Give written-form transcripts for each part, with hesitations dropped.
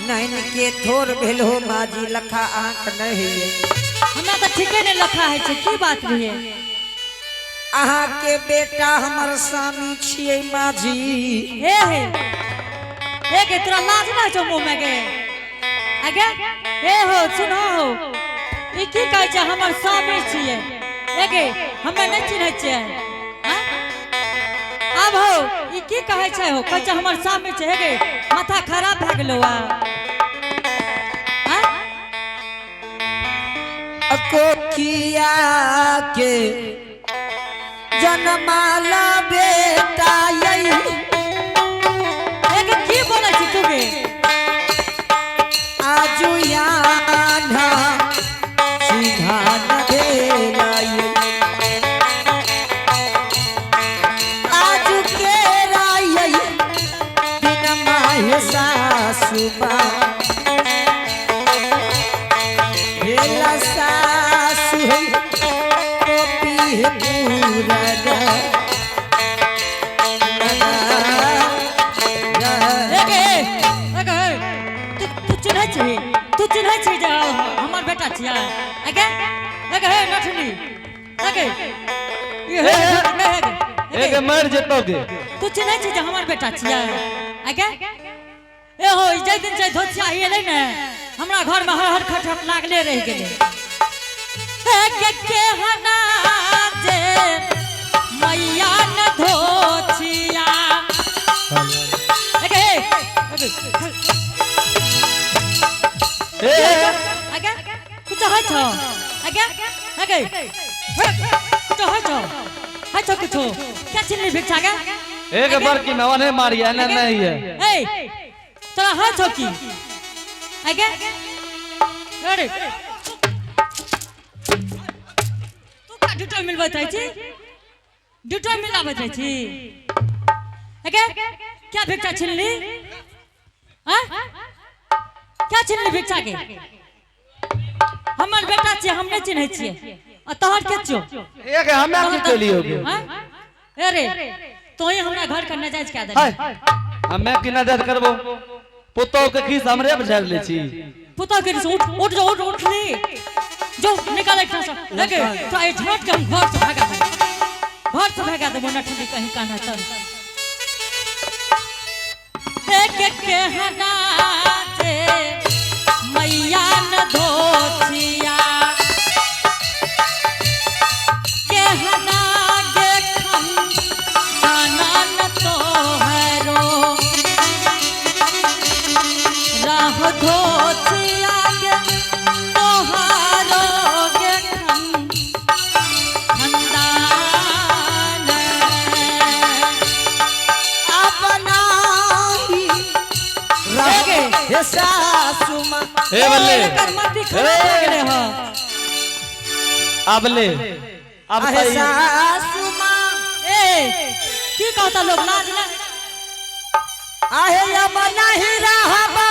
नैन के थोर भेलो माजी लखा आंख नहीं हमरा तो ठीके नहीं लखा है छे की बात रही है अहा के बेटा हमर स्वामी छिए माजी हे के तोरा लाज ना छो मुंह में के आगे हे हो सुनो ई की कहै छै हमर स्वामी छिए हे के हमे नहीं चिन्है छियै अब हो ई की कहै छै हो कहै छै हमर स्वामी छै हे के माथा खराब भ गेलो आ कोकिया के जनमाला बेटा यही एक की बोलै छी तू के आजू याना सीधा न भेलाई आजू के राई बिन माय सासुबा भेला सासु कोपी पूरा तू चिन्है छी जे हमर बेटा छिया आगे आगे हे नठनी आगे एक मर जेतो के तू चिन्है छी जे हमर बेटा छिया आगे ए हो जे दिन से धोतिया एलै ने हमरा घर में हर खटखट लागले रह गेलै के हना जे मैया न धोतिया आगे आगे कुछ है छो आगे आगे कुछ है छो कुछ क्या चिल्ली भिक्षा के एक बार की नवा ने मारी है ना नहीं है ए तोरा है छो की आगे अरे तू का ड्यूटी मिलबत है छी ड्यूटी मिलाबत है छी आगे क्या भिक्षा छिल्ली हां क्या चिन्हली भिक्षा के हमर बेटा छियै हम नहीं चिन्है छियै आ तोहर के छियो एक हमे की केलियो अरे तो ही हमरा घर का नजायज क्या दे हमे की नजर करबो पुतो के खीस हमरे बजाड़ ले छी पुतो के उठ उठ जा उठ ले जो निकाल एक से लगे तो ए झट के हम घर से भागा दे मोना ठंडी कहीं काना तर एक एक के हना मैया न धोतिया के हना गे खम गाना न तोहरो राह धोतिया गे तोहरो गे खम खंदान अपना ही रगे हे सासुमा ए बल्ले कर्मती खराब हो गेले हो अब ले अब हे सासुमा ए की कहता लोग लाज ना आहे अब नहीं रहबा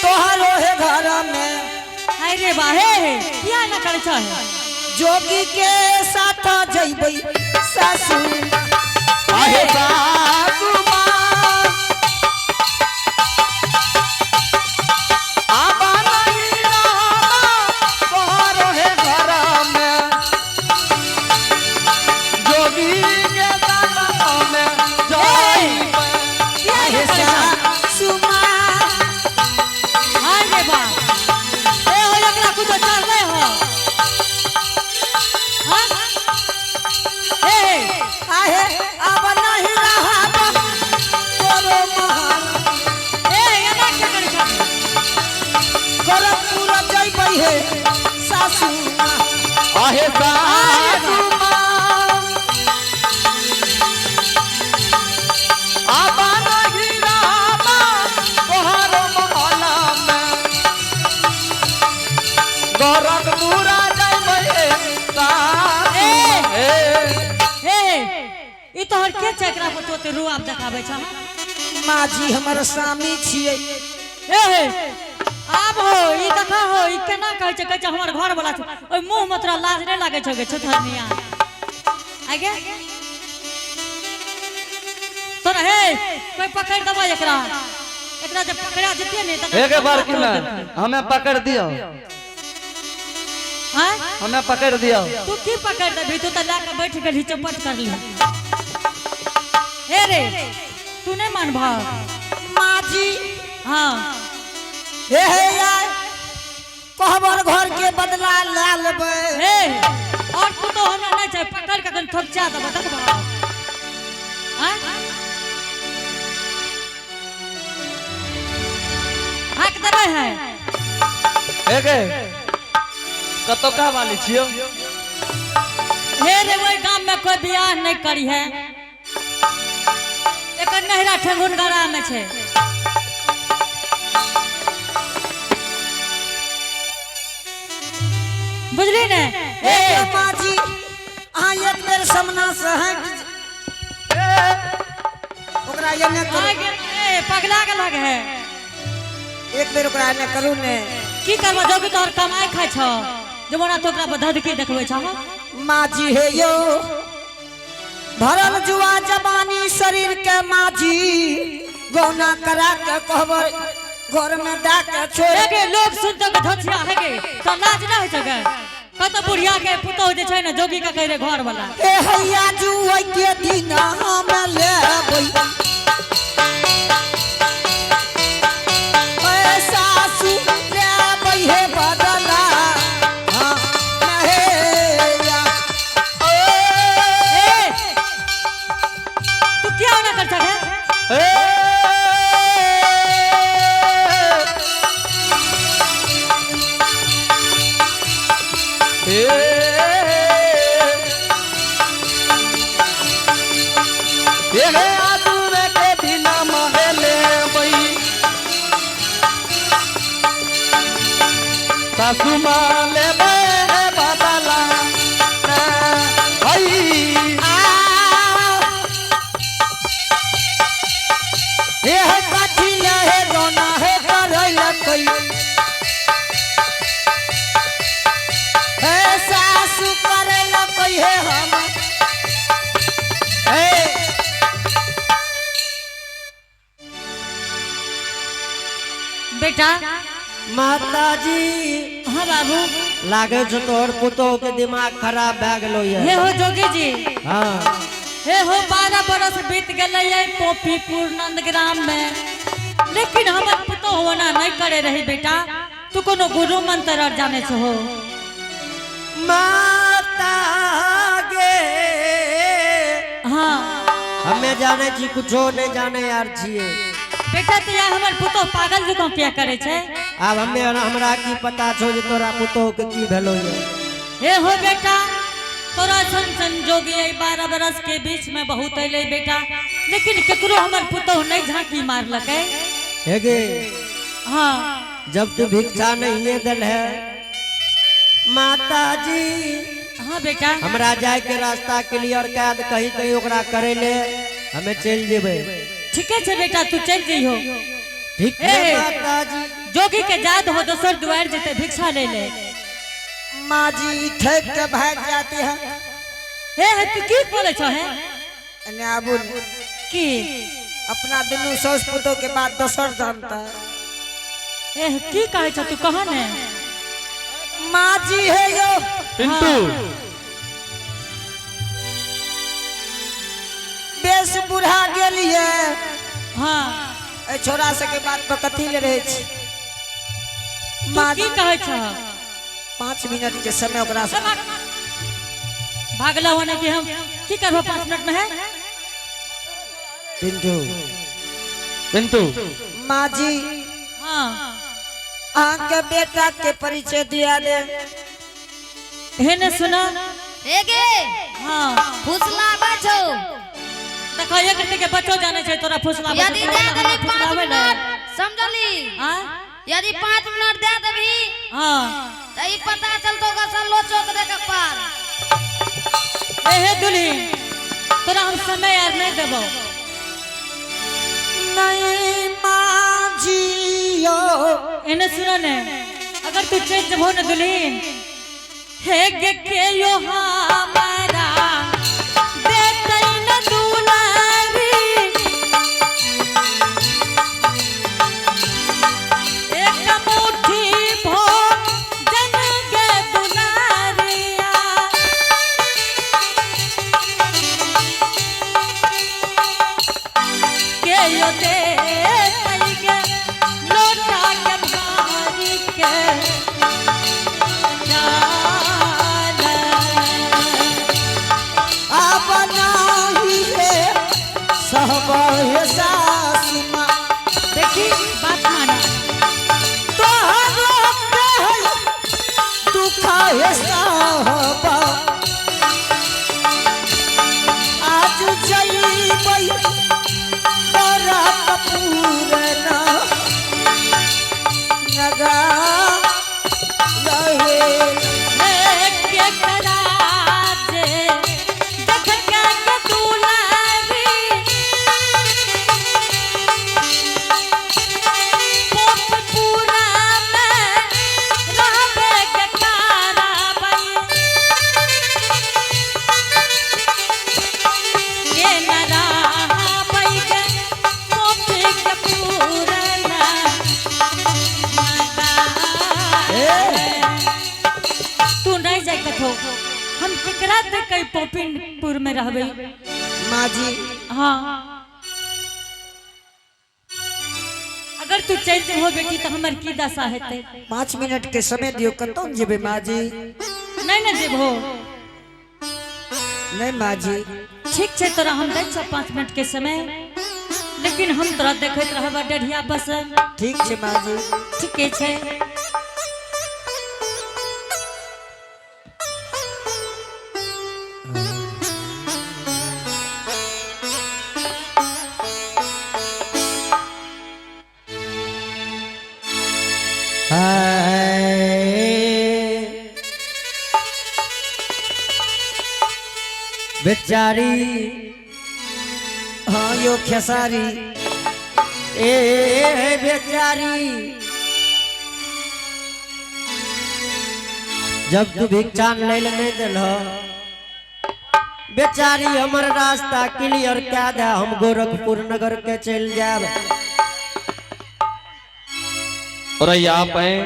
तोहरो हे घर में हाय रे बाहे किया ना करे छ जोगी के साथ जइबै सासु आहे सासुमा आहे सासुमा आबा नहीं रहबा तोहरो महला में गरक पूरा जइबै ई तोहर के चकरा पर तोते रुआब देखाबै छ माजी हमर स्वामी छिए आब हो ई देखा हो ई केना कहै छै हमर घर वाला छै ओइ मुंह में तोरा लाज नहीं लागे छै छुथरनिया आगे तोरा हे कोई पकड़ दबा एकरा एकरा जब पकड़ा जतिए ने त एक बार कि ना हमें पकड़ दियो, हां हमें पकड़ दियो। तू की पकड़ दे तू त लाके बैठ गेली चपट कर ली। ए रे तू नहीं मान भाव माँ जी हां हे यार कहबर घर के बदला ले लेबै। ए और तू तो हमरा नहीं चाहे पकड़ के कन थपचा दब तक भाव हां हक दबे है एके कतो का वाली छियो। हे रे ओई गांव में कोई बियाह नहीं करी है, एकर नहरा ठेंगुन गड़ा में छे। बुझली ने ए माँ जी अहाँ एक बेर सामना से हट ओकरा एने करू, आगे ए पगला के लग है एक बेर ओकरा एने करू ने। की करबो जोगी तोहर कमाई खाइ छ जबोना तो ओकरा बधदकी देखबै छ। माँ जी हे यो भरल जुआ जवानी शरीर के माँ जी गौना करा के कहबर घर में दा के छोड़ के लोग सुनतो के धछिया है के तो लाज ना होय छगे। कत बुढ़िया के पुतो जे छै ने जोगी का कह रे घर वाला ए हैया जुआ के दिन हम लेबै पैसा सु लेबै हे बदला हां नहेया ए तू क्या ना कर छगे। सासू माँ ले बदला हे काठी ले हे दोना हे करैल कोई हे सासु करैल कोई हे हम हे बेटा माता जी हां बाबू लागे छ तोहर पुतो के दिमाग खराब भ गेलो हे हो जोगी जी हां हे हो 12 बरस बीत गए पोपीपुर नंदग्राम में, लेकिन हमर पुतो होना नहीं करे रही। बेटा तू कोनो गुरु मंत्र और जाने से हो। माता गे हाँ हमें जाने छी कुछो नहीं जाने यार छिए। बेटा तो यार हमर पुतो पागल जको क्या करे छे। अब हमें हमरा की पता छो जे तोरा पुतो के की भेलो ये। हे हो बेटा तोरा सन जोगी 12 बरस के बीच में बहुत अले बेटा, लेकिन केकरो हमर पुतो नहीं झांकी मार लके। हे गे हाँ जब तू भिक्षा नहीं दल है माता जी हाँ बेटा हमरा जाए के रास्ता क्लियर कर दे, कहीं कहीं ओकरा करे ले हमें चल जेबे। ठीक है बेटा तू चल जइहो। ठीक है माता जी। जोगी के जाद हो दोसर दुआर जते भिक्षा ले ले। माँ जी ठेक के भाग जाती है। हे तू की बोले छ है एने आबू की अपना दुनू सास पुतो के बाद दोसर जानता है। ए की कहे छ तू कहां ने। माँ जी है यो पिंटू बेस बुढ़ा गेलिए। हाँ ए छोरा से के बात पर कथी ले रहे छी। तू माँ की जी कहे छ 5 मिनट के समय ओकरा से भागला होने की हम की करबो 5 मिनट में है। पिंटू पिंटू माँ जी हाँ आके बेटा के परिचय दिया दे। हे ने सुना एगे हाँ फुसला बचो देखो एक घंटे के बच्चो जाने छै तोरा फुसला यदि दे देबी 5 मिनट समझली हां यदि 5 मिनट दे देबी हां त ई पता चलतो का सल्लो चौक दे के पार। ए हे दुल्ही तोरा हम समय यार नहीं देबो। नहीं माँ जी यो एने सुनो ने अगर तू चल जबो न दुल्हीन हे के यो हमारा देतै न दुलारी तैगे लोटा के भारी के डाला। अब नाही है सहबा सासु माँ देखी बात माना तोहरो के दुख है सहबा आज जईबै तोरा कपूर ना नगा रहे के कराजे देख के दुलारी पोप पूरा में रहबे के कारबई ये न रहबई के पोप के पूरा तू नहीं जाए कथो हम केकरा ते कई पोपिनपुर में रहबे माँ जी हाँ अगर तू चल हो बेटी तो हमर की दशा हेते 5 मिनट के समय दियो कतौ जेबे माँ जी नहीं न देबो नहीं माँ जी ठीक छे तोरा हम दै छ 5 मिनट के समय लेकिन हम तोरा देखत रहबा डढ़िया बस ठीक छे माँ जी ठीके छे बेचारी हाँ यो खेसारी ए बेचारी जब तू भिक्षान ले नहीं दिल बेचारी हमर रास्ता क्लियर क्या दे हम गोरखपुर नगर के चल जाब और ये आप हैं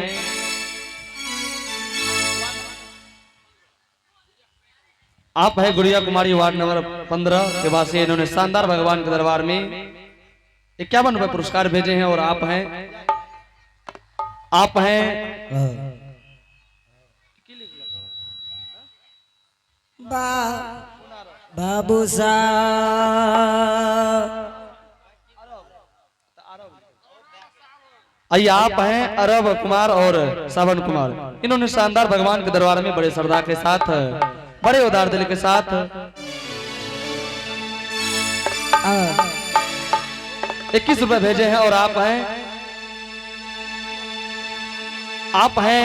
आप है गुड़िया कुमारी वार्ड नंबर 15 के वासी। इन्होंने शानदार भगवान के दरबार में 51 रुपए पुरस्कार भेजे हैं और आप हैं बाबू साहब आइए आप हैं अरब कुमार और सावन कुमार। इन्होंने शानदार भगवान के दरबार में बड़े श्रद्धा के साथ बड़े उदार दिल के साथ 21 रुपए भेजे हैं और आप हैं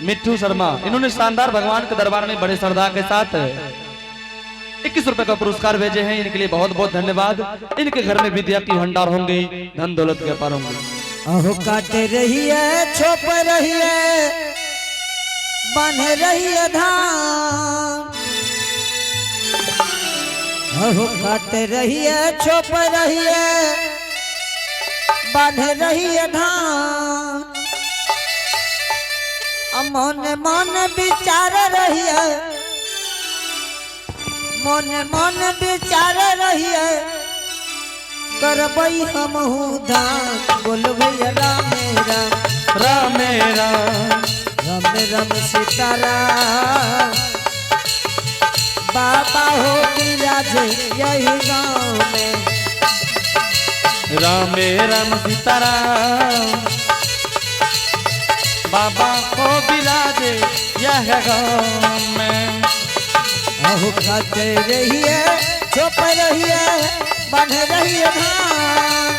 मिट्टू शर्मा। इन्होंने शानदार भगवान के दरबार में बड़े श्रद्धा के साथ 21 रुपए का पुरस्कार भेजे हैं। इनके लिए बहुत बहुत धन्यवाद। इनके घर में विद्या की भंडार होंगे, धन दौलत के अपार होंगे। अहो काट रही है छोप रही है बन रही है धान अहो काट रही है छोप रही है बन रही है धान मन मन विचार रही है मन मन विचार रही है करबई हमहू धान बोल भैया राम राम राम राम राम राम सीताराम बाबा हो विराज यही गाँव में राम राम सीताराम बाबा को विराजे यह गाँव में। अहो खाते रही है छुप रही है बन रही है धान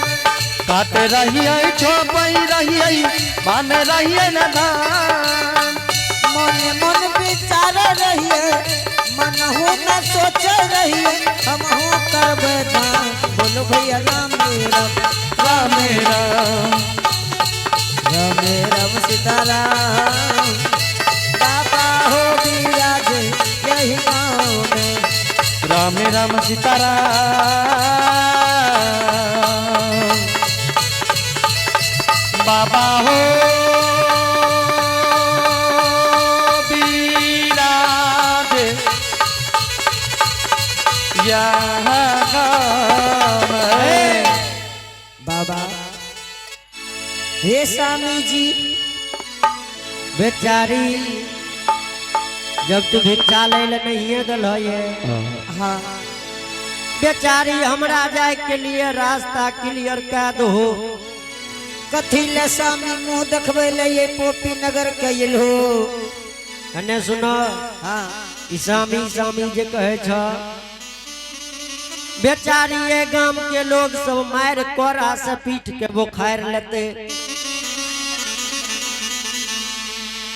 काट रही है छोप रही है बन रही है न धान मन मन विचार रही है मन हो न सोच रही है हम हो करब धान बोलो भैया राम राम राम राम सीताराम बाबा हो विराज यही गाँव में राम राम सीताराम बाबा हो विराज यह गाँव में। बाबा हे स्वामी जी बेचारी जब तू भिक्षा ले नहीं गल है हाँ बेचारी हमरा जाए के लिए रास्ता क्लियर कर दो। कथी ले स्वामी मुंह देखबे ले ये पोपी नगर कैल हो। कने सुनो हाँ ई स्वामी स्वामी जे कहे छ बेचारी ये गांव के लोग सब मार कोरा से पीट के बुखार लेते।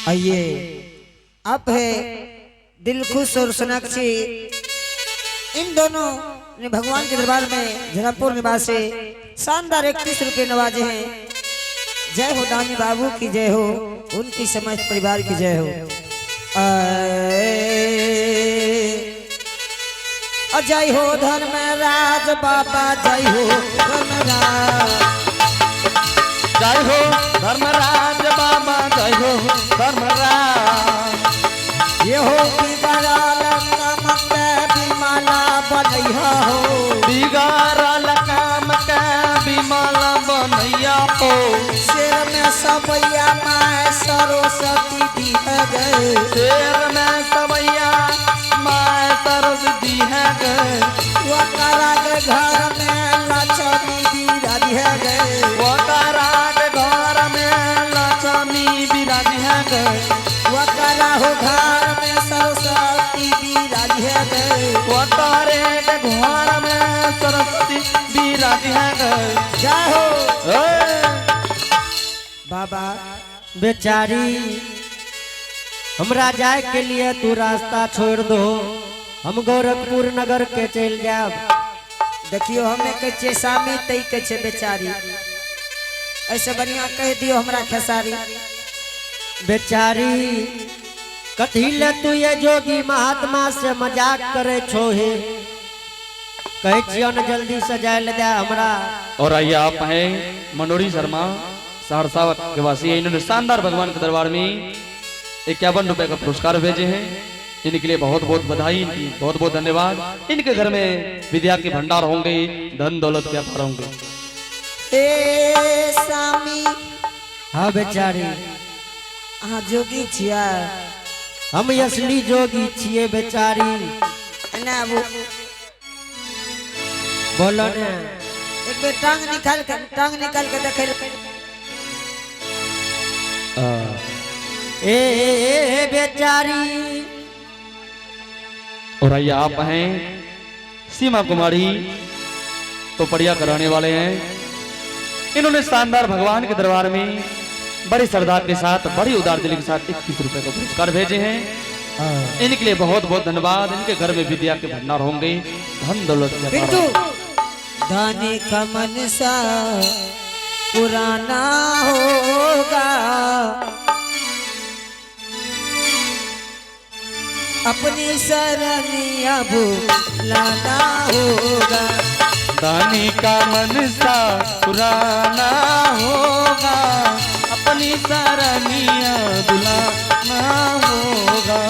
आइए अब है दिल खुश और सोनाक्षी इन दोनों ने भगवान के दरबार में झरापुर निवासी शानदार 31 रुपये नवाजे हैं। जय हो दानी बाबू की जय हो, उनकी समस्त परिवार की जय हो। जय हो धर्मराज बाबा जय हो धर्मराज, जय हो धर्मराज बाबा जय हो धर्मराज। ये हो बिगड़ल काम के बिमाला बनैया हो, बिगाड़ल काम के बिमाला बनैया हो। शेर में सबैया माय सरस्वती दी है गए, शेर में सबैया माय सरस्वती है गए। वकरा के घर में लक्ष्मी बिराजी है गए, वकरा के घर में लक्ष्मी बिराजी है गए। वकरा हो घर में सरस्वती बिराजी है गए। वकरे के घर में सरस्वती बिराजी है गए। जय हो ए! बाबा बेचारी हमरा जाए के लिए तू रास्ता छोड़ दो, हम गोरखपुर नगर के चल जाब। देखियो हमें कहे स्वामी तई कहे बेचारी, ऐसे बढ़िया कह दियो हमरा खेसारी। बेचारी कथी ले तू ये जोगी महात्मा से मजाक करे छो हे, कहे छियो न जल्दी से जाए ले दे हमरा। और आइए आप हैं मनोरी शर्मा सहरसा के वासी हैं। इन्होंने शानदार भगवान के दरबार में 51 रुपए का पुरस्कार भेजे हैं। इनके लिए बहुत बहुत बधाई, इनकी बहुत बहुत धन्यवाद। इनके घर में विद्या के भंडार होंगे, धन दौलत के अपार होंगे। ए स्वामी हाँ बेचारी हाँ जोगी छिया हम असली जोगी छिए बेचारी। ना वो बोलो ने एक बेर टांग निकाल के देखे ए बेचारी। और आइए आप हैं सीमा कुमारी, तो बढ़िया कराने वाले हैं। इन्होंने शानदार भगवान के दरबार में बड़ी श्रद्धा के साथ, बड़ी उदार दिल के साथ 21 रुपए का पुरस्कार भेजे हैं। इनके लिए बहुत बहुत धन्यवाद। इनके घर में विद्या के भंडार होंगे, धन दौलत के अपार बिट्टू होंगे। दाने का मनसा पुराना होगा, अपनी सरनिया बुलाना होगा। दानी का मनसा पुराना होगा, अपनी सरनिया बुलाना होगा।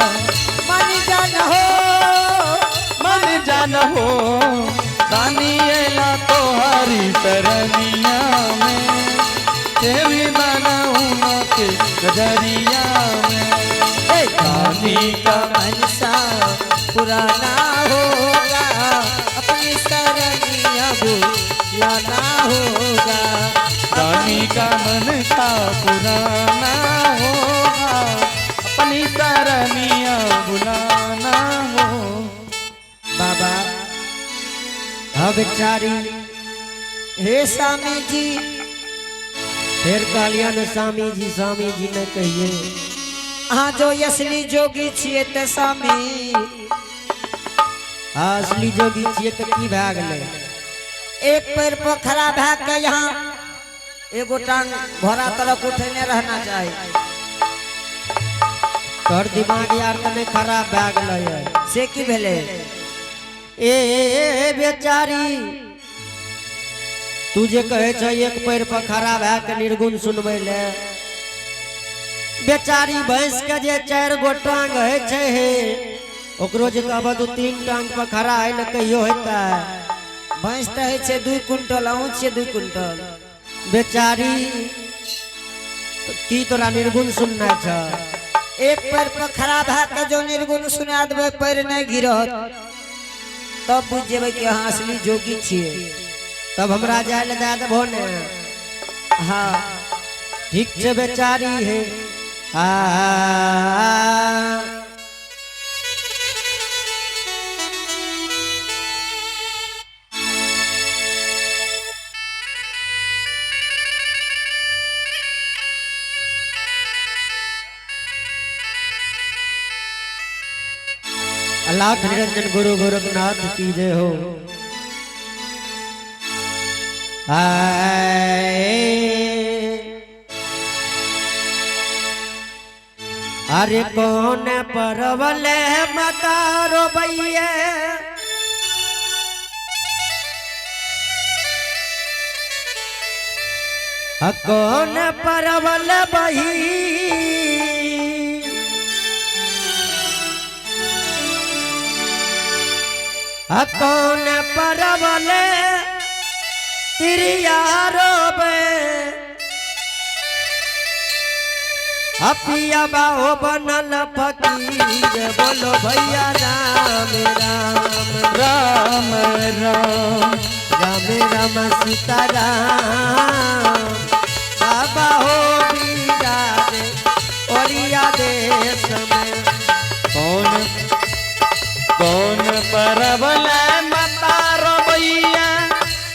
मन जान हो मन जान हो दानी एला तो हरी सरनिया में, देवी बनाऊंगा के गजरिया में। दानी का मनसा पुराना होगा, अपनी सरनिया बुलाना होगा। दानी का मनसा पुराना होगा, अपनी सरनिया बुलाना हो। बाबा हाँ बेचारी हे स्वामी जी फिर कहलिया न स्वामी जी ने कहिए। हाँ जो असली जोगी छिए ते स्वामी, हाँ असली जोगी छिए तो की भए गेलै। एक पैर पर खड़ा भए के यहाँ एगो टांग घोड़ा तरफ उठेने रहना चाहिए। तोहर दिमाग यार कने खराब भए गेलै। से की भेले? ए बेचारी तू जे कहे छ एक पैर पर खड़ा भए के निर्गुण सुनबै ले, बेचारी भैंस के जे 4 गो टांग है छै हे, ओकरो जे कहब तू 3 टांग पर खड़ा है न कहियो हेतै। भैंस तो है 2 क्विंटल, अहूँ छे 2 क्विंटल। बेचारी की तोरा निर्गुण सुनना छ। एक पैर पर खराब है के जो निर्गुण सुना देबे पैर नहीं गिरत तब बुझ जेबे कि हाँ असली जोगी छिए। तब हमरा जाय ले दे देबो ने। हाँ ठीक छे बेचारी है आ लाख निरंजन गुरु गोरखनाथ की जय हो। अरे कौन परवल मतारो भैया कौन परवल बही कौन परवल तिरियारो बे अपिया बाहो बनल फकीर बोलो भैया राम राम राम राम राम राम सीताराम बाबा हो बीरा दे ओरिया देश में कौन कौन परवल मतारो भैया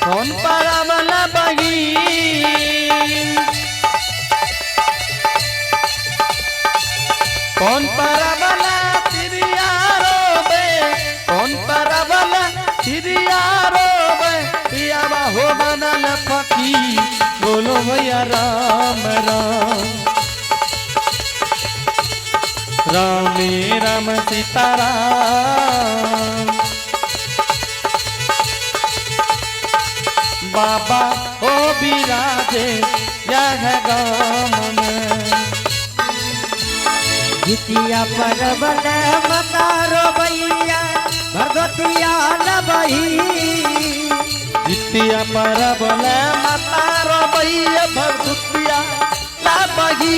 कौन परवल बही कौन परवल तिरियारो बे कौन परवल तिरियारो बे पिया हो बनल फकीर बोलो भैया राम राम राम राम सीताराम बाबा ओ बिराजे यह गाम में जितिया परवल मतारो भैया भगवतिया लबही जितिया परवल मतारो भैया भगवतिया लबही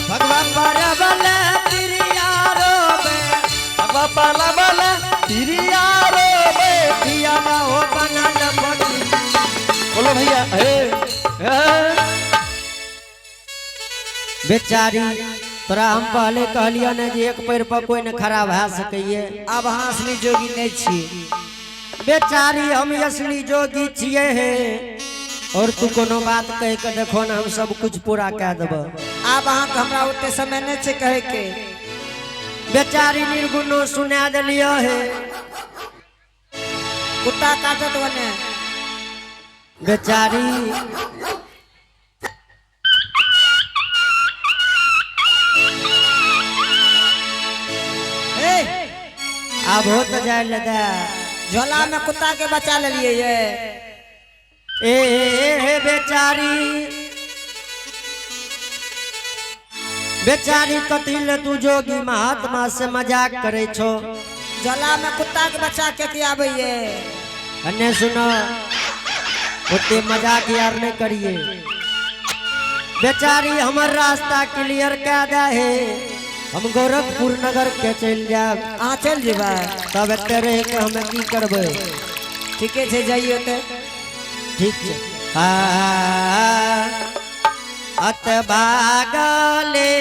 भगवा परवल तिरियारो बे भगवा परवल तिरियारो बे पिया हो बनल फकीर बोलो भैया बेचारी तोरा हम पहले कहलियो ने जे एक पैर पर कोई न खड़ा भए सकैये। अब हाँ असली जोगी नहीं छी। बेचारी हम असली जोगी छिए हे और तू कोनो बात कह के देखो ना हम सब कुछ पूरा कह देब। अब हाँ तो हमरा उतने समय नहीं छे कहे के। बेचारी निर्गुणो सुना दिलियो है कुत्ता काटत बने बेचारी अब हो तो जाए लगा झोला में कुत्ता के बचा ले लिए ये बेचारी बेचारी कथिल तू जोगी महात्मा से मजाक करे छो। झोला में कुत्ता के बचा के आवे ये अन्य सुनो उतने मजाक यार नहीं करिए। बेचारी हमार रास्ता क्लियर कर दे है हम गोरखपुर नगर के चल जाब। हाँ चल जेबा तब एते रह के हमें की करबे। ठीके छे जाइयो ते ठीक है अत भागले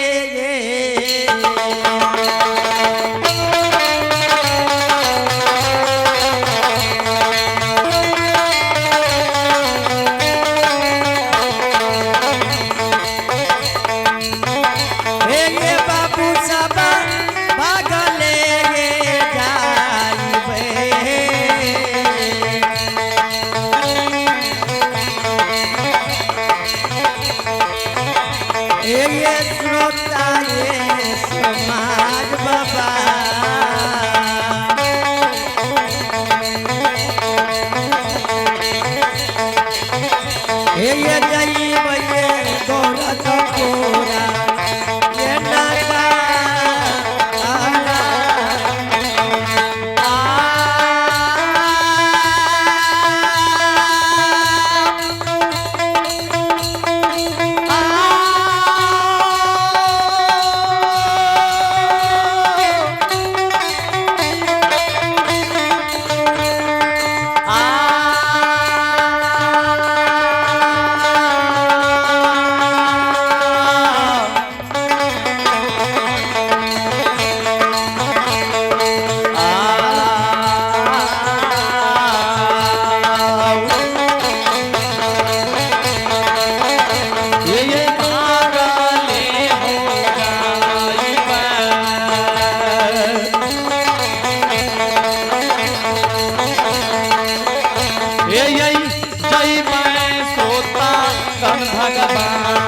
ऐसन भगवान